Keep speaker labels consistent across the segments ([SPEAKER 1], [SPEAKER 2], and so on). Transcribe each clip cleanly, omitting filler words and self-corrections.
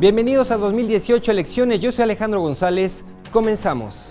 [SPEAKER 1] Bienvenidos a 2018 elecciones, yo soy Alejandro González, comenzamos.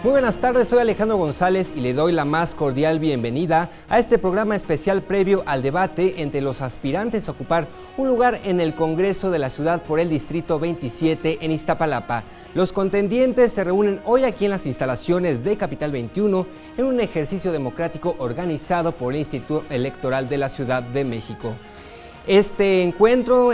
[SPEAKER 1] Muy buenas tardes, soy Alejandro González y le doy la más cordial bienvenida a este programa especial previo al debate entre los aspirantes a ocupar un lugar en el Congreso de la Ciudad por el Distrito 27 en Iztapalapa. Los contendientes se reúnen hoy aquí en las instalaciones de Capital 21 en un ejercicio democrático organizado por el Instituto Electoral de la Ciudad de México. En este encuentro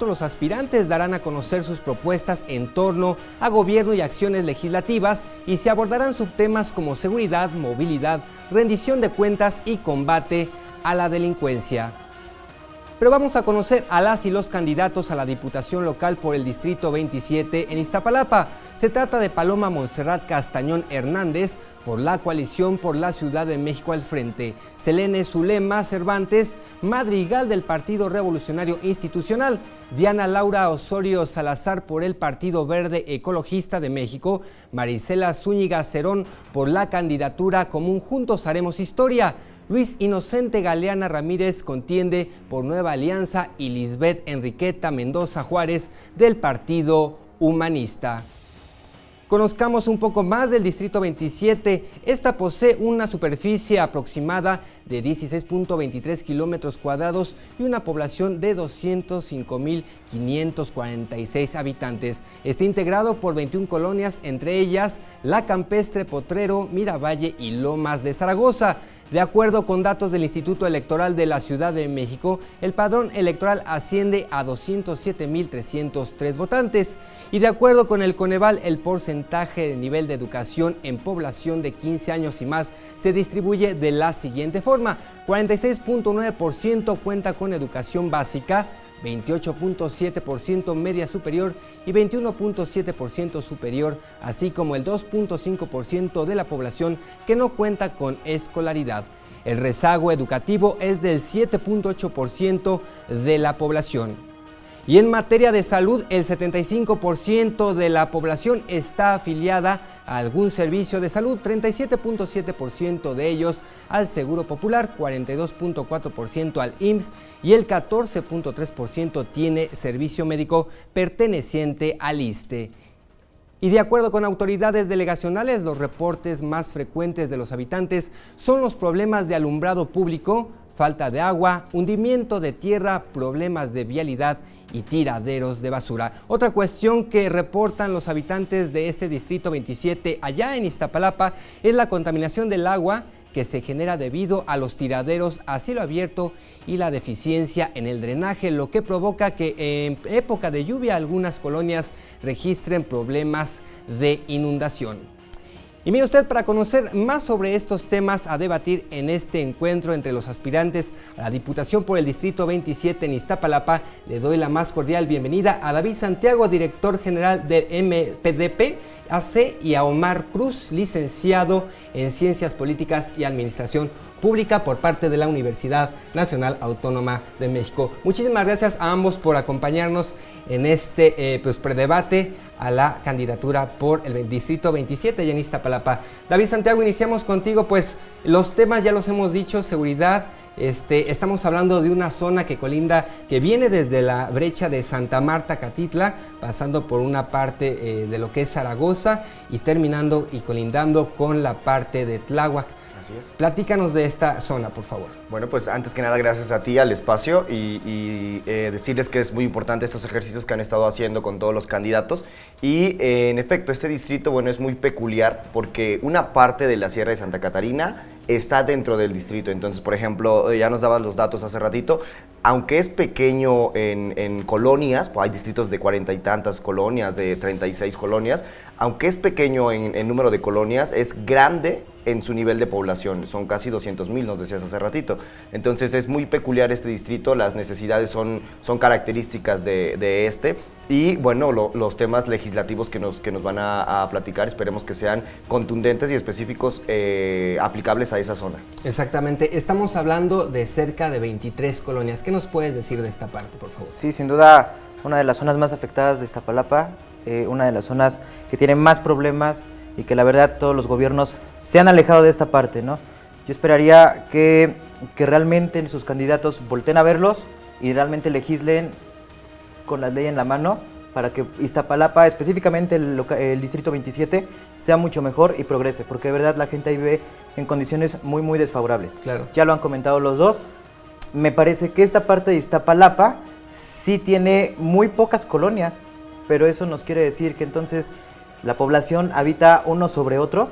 [SPEAKER 1] los aspirantes darán a conocer sus propuestas en torno a gobierno y acciones legislativas y se abordarán subtemas como seguridad, movilidad, rendición de cuentas y combate a la delincuencia. Pero vamos a conocer a las y los candidatos a la Diputación Local por el Distrito 27 en Iztapalapa. Se trata de Paloma Montserrat Castañón Hernández, por la coalición por la Ciudad de México al frente, Selene Zulema Cervantes, Madrigal del Partido Revolucionario Institucional, Diana Laura Osorio Salazar por el Partido Verde Ecologista de México, Marisela Zúñiga Cerón por la candidatura común Juntos Haremos Historia, Luis Inocente Galeana Ramírez contiende por Nueva Alianza y Lisbeth Enriqueta Mendoza Juárez del Partido Humanista. Conozcamos un poco más del Distrito 27. Esta posee una superficie aproximada de 16.23 kilómetros cuadrados y una población de 205.546 habitantes. Está integrado por 21 colonias, entre ellas La Campestre, Potrero, Miravalle y Lomas de Zaragoza. De acuerdo con datos del Instituto Electoral de la Ciudad de México, el padrón electoral asciende a 207.303 votantes. Y de acuerdo con el Coneval, el porcentaje de nivel de educación en población de 15 años y más se distribuye de la siguiente forma: 46.9% cuenta con educación básica, 28.7% media superior y 21.7% superior, así como el 2.5% de la población que no cuenta con escolaridad. El rezago educativo es del 7.8% de la población. Y en materia de salud, el 75% de la población está afiliada a algún servicio de salud, 37.7% de ellos al Seguro Popular, 42.4% al IMSS y el 14.3% tiene servicio médico perteneciente al ISSSTE. Y de acuerdo con autoridades delegacionales, los reportes más frecuentes de los habitantes son los problemas de alumbrado público, falta de agua, hundimiento de tierra, problemas de vialidad y tiraderos de basura. Otra cuestión que reportan los habitantes de este Distrito 27 allá en Iztapalapa es la contaminación del agua que se genera debido a los tiraderos a cielo abierto y la deficiencia en el drenaje, lo que provoca que en época de lluvia algunas colonias registren problemas de inundación. Y mire usted, para conocer más sobre estos temas a debatir en este encuentro entre los aspirantes a la Diputación por el Distrito 27 en Iztapalapa, le doy la más cordial bienvenida a David Santiago, director general del MPDP AC, y a Omar Cruz, licenciado en Ciencias Políticas y Administración Pública por parte de la Universidad Nacional Autónoma de México. Muchísimas gracias a ambos por acompañarnos en este predebate a la candidatura por el Distrito 27 y en Iztapalapa. David Santiago, iniciamos contigo, pues los temas ya los hemos dicho: seguridad. Estamos hablando de una zona que colinda, que viene desde la brecha de Santa Marta, Catitla, pasando por una parte de lo que es Zaragoza y terminando y colindando con la parte de Tláhuac. Así es. Platícanos de esta zona, por favor.
[SPEAKER 2] Bueno, pues antes que nada, gracias a ti, al espacio, y decirles que es muy importante estos ejercicios que han estado haciendo con todos los candidatos. Y en efecto, este distrito, bueno, es muy peculiar porque una parte de la Sierra de Santa Catarina está dentro del distrito. Entonces, por ejemplo, ya nos daban los datos hace ratito, aunque es pequeño en colonias, pues hay distritos de 40 y tantas colonias, de 36 colonias, aunque es pequeño en número de colonias, es grande en su nivel de población. Son casi 200,000, nos decías hace ratito. Entonces es muy peculiar este distrito, las necesidades son características de este. Y bueno, los temas legislativos que nos van a platicar, esperemos que sean contundentes y específicos aplicables a esa zona.
[SPEAKER 1] Exactamente, estamos hablando de cerca de 23 colonias. ¿Qué nos puedes decir de esta parte, por favor?
[SPEAKER 3] Sí, sin duda, una de las zonas más afectadas de Iztapalapa, una de las zonas que tiene más problemas y que la verdad todos los gobiernos se han alejado de esta parte, ¿no? Yo esperaría que realmente sus candidatos volteen a verlos y realmente legislen con la ley en la mano para que Iztapalapa, específicamente el distrito 27, sea mucho mejor y progrese, porque de verdad la gente ahí vive en condiciones muy, muy desfavorables.
[SPEAKER 1] Claro.
[SPEAKER 3] Ya lo han comentado los dos. Me parece que esta parte de Iztapalapa sí tiene muy pocas colonias, pero eso nos quiere decir que entonces la población habita uno sobre otro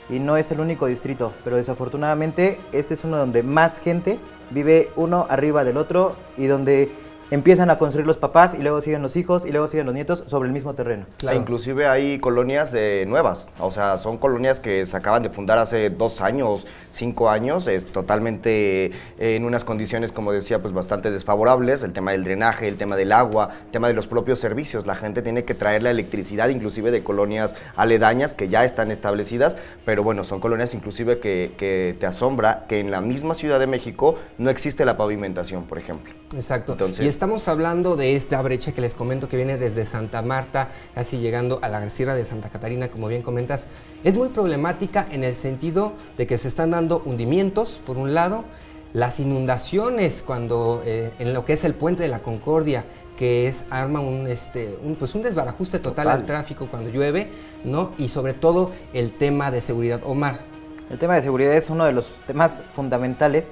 [SPEAKER 3] y no es el único distrito, pero desafortunadamente este es uno donde más gente vive uno arriba del otro y donde empiezan a construir los papás y luego siguen los hijos y luego siguen los nietos sobre el mismo terreno.
[SPEAKER 2] Claro. E inclusive hay colonias nuevas, o sea, son colonias que se acaban de fundar hace 2 años, 5 años, totalmente en unas condiciones, como decía, pues bastante desfavorables, el tema del drenaje, el tema del agua, el tema de los propios servicios, la gente tiene que traer la electricidad inclusive de colonias aledañas que ya están establecidas, pero bueno, son colonias inclusive que te asombra que en la misma Ciudad de México no existe la pavimentación, por ejemplo.
[SPEAKER 1] Exacto.
[SPEAKER 2] Entonces,
[SPEAKER 1] y estamos hablando de esta brecha que les comento que viene desde Santa Marta, casi llegando a la Sierra de Santa Catarina, como bien comentas. Es muy problemática en el sentido de que se están dando hundimientos, por un lado, las inundaciones cuando en lo que es el Puente de la Concordia, que arma un desbarajuste total al tráfico cuando llueve, ¿no? Y sobre todo el tema de seguridad. Omar.
[SPEAKER 3] El tema de seguridad es uno de los temas fundamentales.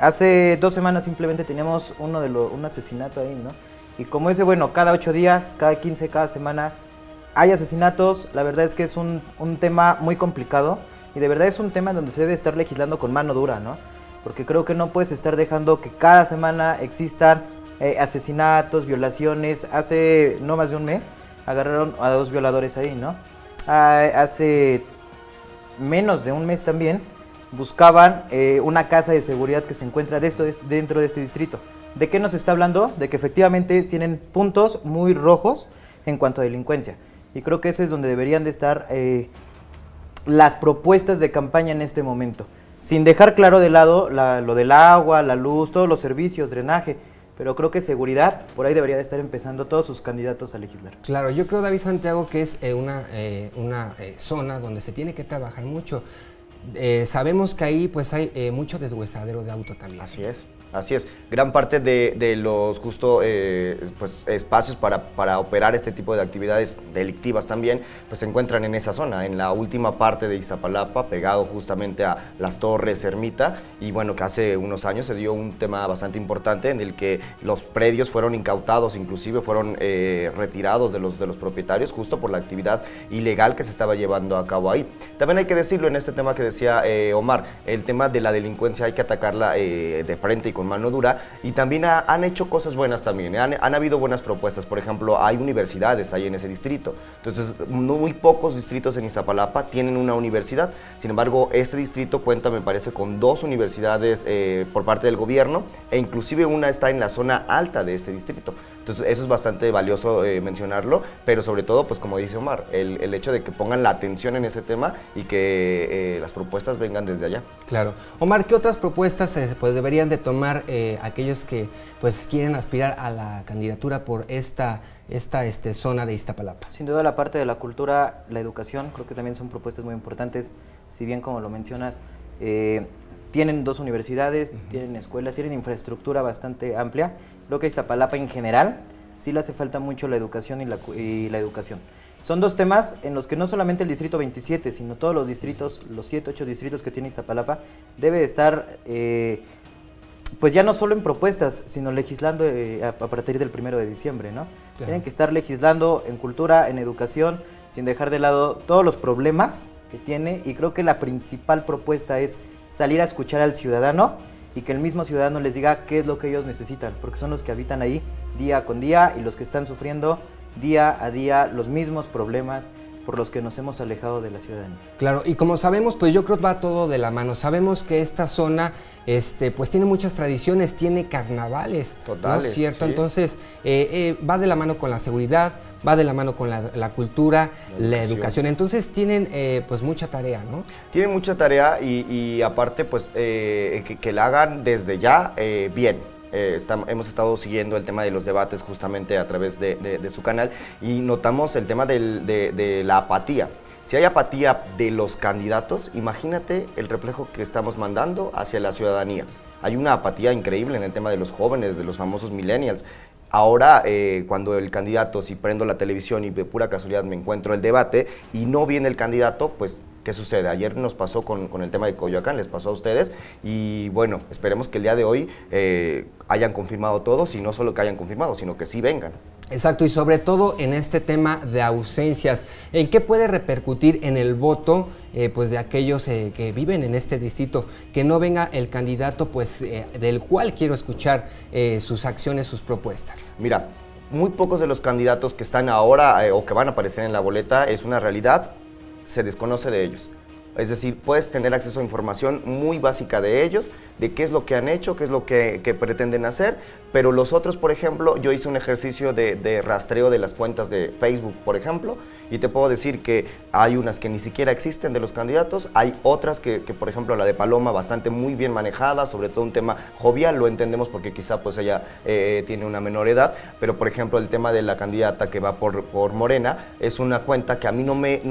[SPEAKER 3] Hace 2 semanas simplemente teníamos un asesinato ahí, ¿no? Y como ese, bueno, cada 8 días, cada 15, cada semana hay asesinatos. La verdad es que es un tema muy complicado y de verdad es un tema donde se debe estar legislando con mano dura, ¿no? Porque creo que no puedes estar dejando que cada semana existan asesinatos, violaciones. Hace no más de un mes agarraron a 2 violadores ahí, ¿no? Hace menos de un mes también buscaban una casa de seguridad que se encuentra dentro de este distrito. ¿De qué nos está hablando? De que efectivamente tienen puntos muy rojos en cuanto a delincuencia. Y creo que eso es donde deberían de estar las propuestas de campaña en este momento. Sin dejar claro de lado lo del agua, la luz, todos los servicios, drenaje. Pero creo que seguridad, por ahí debería de estar empezando todos sus candidatos a legislar.
[SPEAKER 1] Claro, yo creo, David Santiago, que es una zona donde se tiene que trabajar mucho. Sabemos que ahí pues hay mucho deshuesadero de auto también.
[SPEAKER 2] Así es. Así es, gran parte de los justo espacios para operar este tipo de actividades delictivas también, pues se encuentran en esa zona, en la última parte de Iztapalapa, pegado justamente a las Torres, Ermita, y bueno, que hace unos años se dio un tema bastante importante en el que los predios fueron incautados, inclusive fueron retirados de los propietarios justo por la actividad ilegal que se estaba llevando a cabo ahí. También hay que decirlo en este tema que decía Omar, el tema de la delincuencia hay que atacarla de frente y con mano dura, y también han hecho cosas buenas también, han habido buenas propuestas. Por ejemplo, hay universidades ahí en ese distrito, entonces muy pocos distritos en Iztapalapa tienen una universidad. Sin embargo, este distrito cuenta, me parece, con 2 universidades por parte del gobierno, e inclusive una está en la zona alta de este distrito. Entonces eso es bastante valioso mencionarlo, pero sobre todo, pues como dice Omar, el hecho de que pongan la atención en ese tema y que las propuestas vengan desde allá.
[SPEAKER 1] Claro. Omar, ¿qué otras propuestas pues deberían de tomar aquellos que pues quieren aspirar a la candidatura por esta zona de Iztapalapa?
[SPEAKER 3] Sin duda la parte de la cultura, la educación, creo que también son propuestas muy importantes, si bien como lo mencionas, tienen 2 universidades, tienen escuelas, tienen infraestructura bastante amplia. Creo que a Iztapalapa en general sí le hace falta mucho la educación y la educación. Son 2 temas en los que no solamente el distrito 27, sino todos los distritos, los 7, 8 distritos que tiene Iztapalapa, debe de estar, pues ya no solo en propuestas, sino legislando a partir del 1 de diciembre, ¿no? Claro. Tienen que estar legislando en cultura, en educación, sin dejar de lado todos los problemas que tiene, y creo que la principal propuesta es salir a escuchar al ciudadano y que el mismo ciudadano les diga qué es lo que ellos necesitan, porque son los que habitan ahí día con día y los que están sufriendo día a día los mismos problemas por los que nos hemos alejado de la ciudadanía.
[SPEAKER 1] Claro, y como sabemos, pues yo creo que va todo de la mano. Sabemos que esta zona, pues tiene muchas tradiciones, tiene carnavales,
[SPEAKER 2] Totales,
[SPEAKER 1] ¿no es cierto?
[SPEAKER 2] sí.
[SPEAKER 1] Entonces, va de la mano con la seguridad, va de la mano con la cultura, la educación. Entonces tienen pues mucha tarea, ¿no?
[SPEAKER 2] Tienen mucha tarea y aparte pues que la hagan desde ya bien. Hemos estado siguiendo el tema de los debates justamente a través de su canal y notamos el tema de la apatía. Si hay apatía de los candidatos, imagínate el reflejo que estamos mandando hacia la ciudadanía. Hay una apatía increíble en el tema de los jóvenes, de los famosos millennials. Ahora, cuando el candidato, si prendo la televisión y de pura casualidad me encuentro el debate y no viene el candidato, pues ¿qué sucede? Ayer nos pasó con el tema de Coyoacán, les pasó a ustedes y bueno, esperemos que el día de hoy hayan confirmado todos y no solo que hayan confirmado, sino que sí vengan.
[SPEAKER 1] Exacto, y sobre todo en este tema de ausencias, ¿en qué puede repercutir en el voto pues de aquellos que viven en este distrito? Que no venga el candidato pues del cual quiero escuchar sus acciones, sus propuestas.
[SPEAKER 2] Mira, muy pocos de los candidatos que están ahora o que van a aparecer en la boleta es una realidad, se desconoce de ellos. Es decir, puedes tener acceso a información muy básica de ellos, de qué es lo que han hecho, qué es lo que pretenden hacer, pero los otros, por ejemplo, yo hice un ejercicio de rastreo de las cuentas de Facebook, por ejemplo, y te puedo decir que hay unas que ni siquiera existen de los candidatos, hay otras que por ejemplo, la de Paloma, bastante muy bien manejada, sobre todo un tema jovial, lo entendemos porque quizá pues ella tiene una menor edad, pero por ejemplo, el tema de la candidata que va por Morena, es una cuenta que a mí no me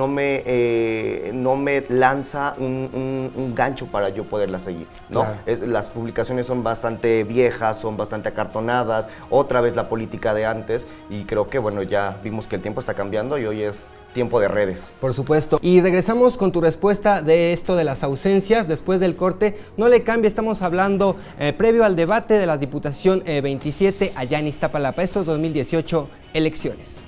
[SPEAKER 2] lanza un gancho para yo poderla seguir, ¿no? Claro. Las publicaciones son bastante viejas, son bastante acartonadas, otra vez la política de antes, y creo que bueno, ya vimos que el tiempo está cambiando y hoy es tiempo de redes.
[SPEAKER 1] Por supuesto. Y regresamos con tu respuesta de esto de las ausencias después del corte. No le cambie, estamos hablando previo al debate de la Diputación 27 allá en Iztapalapa. Estos 2018 elecciones.